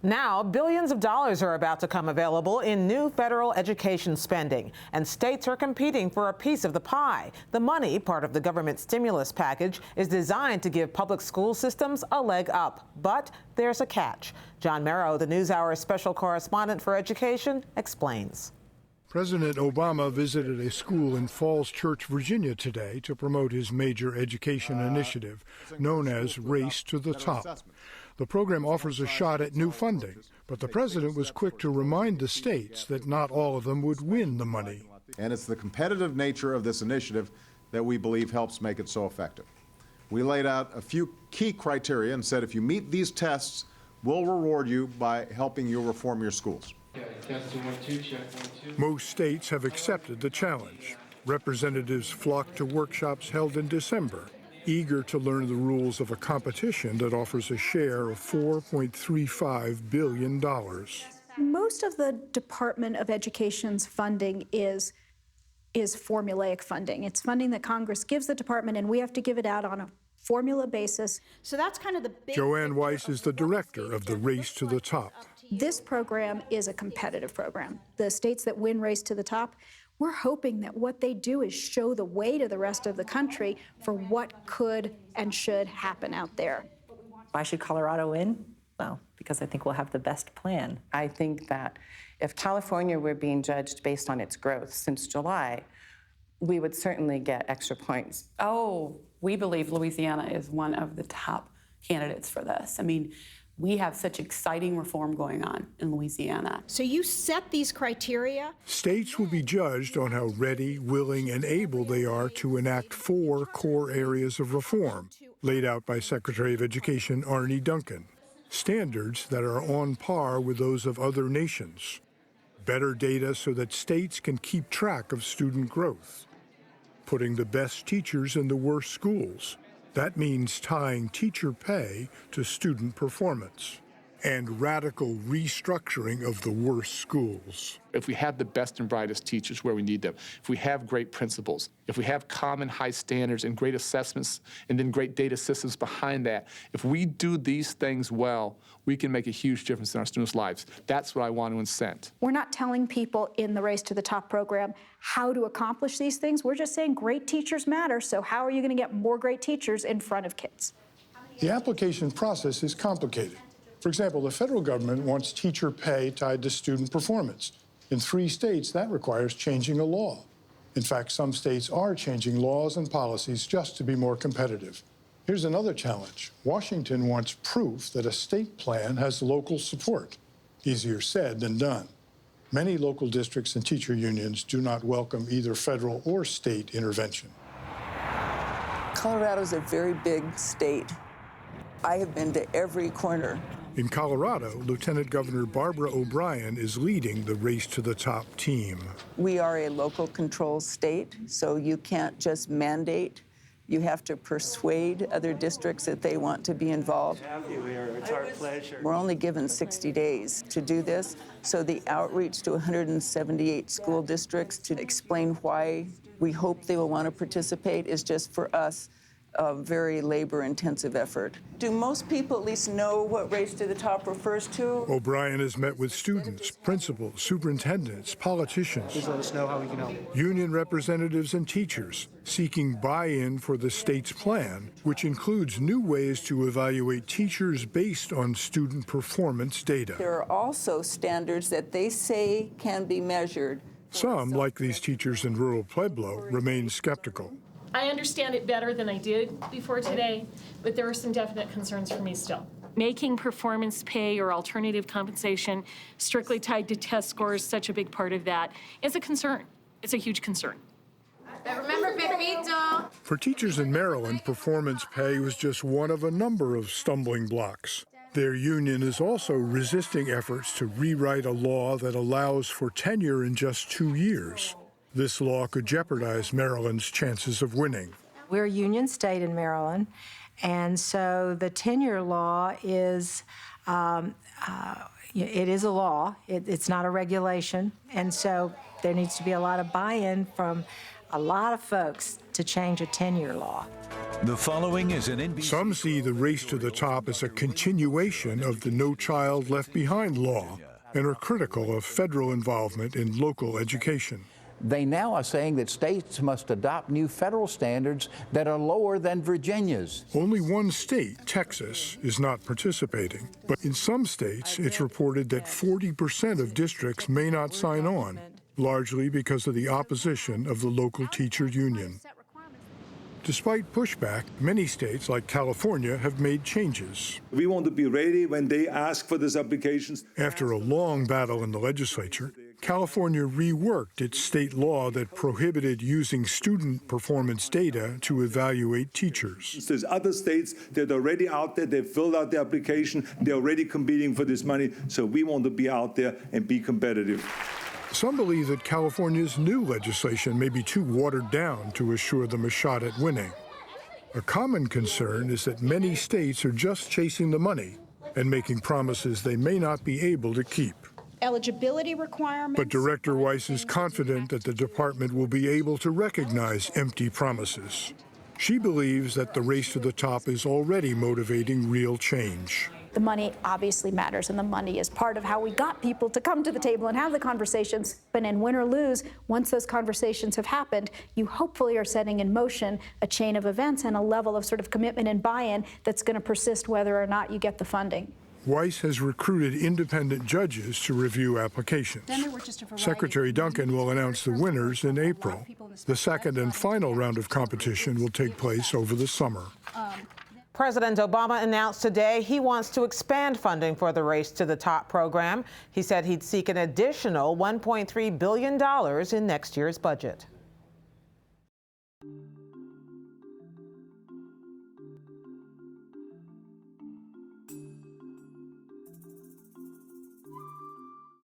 Now, billions of dollars are about to come available in new federal education spending, and states are competing for a piece of the pie. The money, part of the government stimulus package, is designed to give public school systems a leg up. But there's a catch. John Merrow, the NewsHour special correspondent for education, explains. President Obama visited a school in Falls Church, Virginia today to promote his major education initiative known as Race to the Top. The program offers a shot at new funding, but the president was quick to remind the states that not all of them would win the money. And it's the competitive nature of this initiative that we believe helps make it so effective. We laid out a few key criteria and said if you meet these tests, we'll reward you by helping you reform your schools. Most states have accepted the challenge. Representatives flocked to workshops held in December, eager to learn the rules of a competition that offers a share of $4.35 billion. Most of the Department of Education's funding is formulaic funding. It's funding that Congress gives the department, and we have to give it out on a formula basis. So that's kind of the big... Joanne Weiss is the director of the Race to the Top. This program is a competitive program. The states that win Race to the Top, we're hoping that what they do is show the way to the rest of the country for what could and should happen out there. Why should Colorado win? Well, because I think we'll have the best plan. I think that if California were being judged based on its growth since July, we would certainly get extra points. Oh, we believe Louisiana is one of the top candidates for this. I mean, we have such exciting reform going on in Louisiana. So you set these criteria. States will be judged on how ready, willing, and able they are to enact 4 core areas of reform laid out by Secretary of Education Arne Duncan. Standards that are on par with those of other nations. Better data so that states can keep track of student growth. Putting the best teachers in the worst schools. That means tying teacher pay to student performance. And radical restructuring of the worst schools. If we have the best and brightest teachers where we need them, if we have great principals, if we have common high standards and great assessments and then great data systems behind that, if we do these things well, we can make a huge difference in our students' lives. That's what I want to incent. We're not telling people in the Race to the Top program how to accomplish these things. We're just saying great teachers matter, so how are you going to get more great teachers in front of kids? The application process is complicated. For example, the federal government wants teacher pay tied to student performance. In 3 states, that requires changing a law. In fact, some states are changing laws and policies just to be more competitive. Here's another challenge. Washington wants proof that a state plan has local support. Easier said than done. Many local districts and teacher unions do not welcome either federal or state intervention. Colorado's a very big state. I have been to every corner. In Colorado, Lieutenant Governor Barbara O'Brien is leading the Race to the Top team. We are a local control state, so you can't just mandate. You have to persuade other districts that they want to be involved. It's our pleasure. We're only given 60 days to do this, so the outreach to 178 school districts to explain why we hope they will want to participate is just for us a very labor-intensive effort. Do most people at least know what Race to the Top refers to? O'Brien has met with students, principals, superintendents, politicians, Please let us know how we can help. union representatives and teachers, seeking buy-in for the state's plan, which includes new ways to evaluate teachers based on student performance data. There are also standards that they say can be measured. Some, like these teachers in rural Pueblo, remain skeptical. I understand it better than I did before today, but there are some definite concerns for me still. Making performance pay or alternative compensation strictly tied to test scores such a big part of that is a concern. It's a huge concern. But remember, Pepito. For teachers in Maryland, performance pay was just one of a number of stumbling blocks. Their union is also resisting efforts to rewrite a law that allows for tenure in just 2 years. This law could jeopardize Maryland's chances of winning. We're a union state in Maryland, and so the tenure law is, it is a law. It's not a regulation, and so there needs to be a lot of buy-in from a lot of folks to change a tenure law. The following is an NBC. Some see the race to the top as a continuation of the No Child Left Behind law and are critical of federal involvement in local education. They now are saying that states must adopt new federal standards that are lower than Virginia's. Only one state, Texas, is not participating. But in some states, it's reported that 40% of districts may not sign on, largely because of the opposition of the local teacher union. Despite pushback, many states like California have made changes. We want to be ready when they ask for these applications. After a long battle in the legislature, California reworked its state law that prohibited using student performance data to evaluate teachers. There's other states that are already out there, they've filled out the application, they're already competing for this money, so we want to be out there and be competitive. Some believe that California's new legislation may be too watered down to assure them a shot at winning. A common concern is that many states are just chasing the money and making promises they may not be able to keep. Eligibility requirements. But Director Weiss is confident that the department will be able to recognize empty promises. She believes that the race to the top is already motivating real change. The money obviously matters, and the money is part of how we got people to come to the table and have the conversations. But in win or lose, once those conversations have happened, you hopefully are setting in motion a chain of events and a level of sort of commitment and buy-in that's going to persist whether or not you get the funding. Weiss has recruited independent judges to review applications. Secretary Duncan will announce the winners in April. The second and final round of competition will take place over the summer. President Obama announced today he wants to expand funding for the Race to the Top program. He said he'd seek an additional $1.3 billion in next year's budget.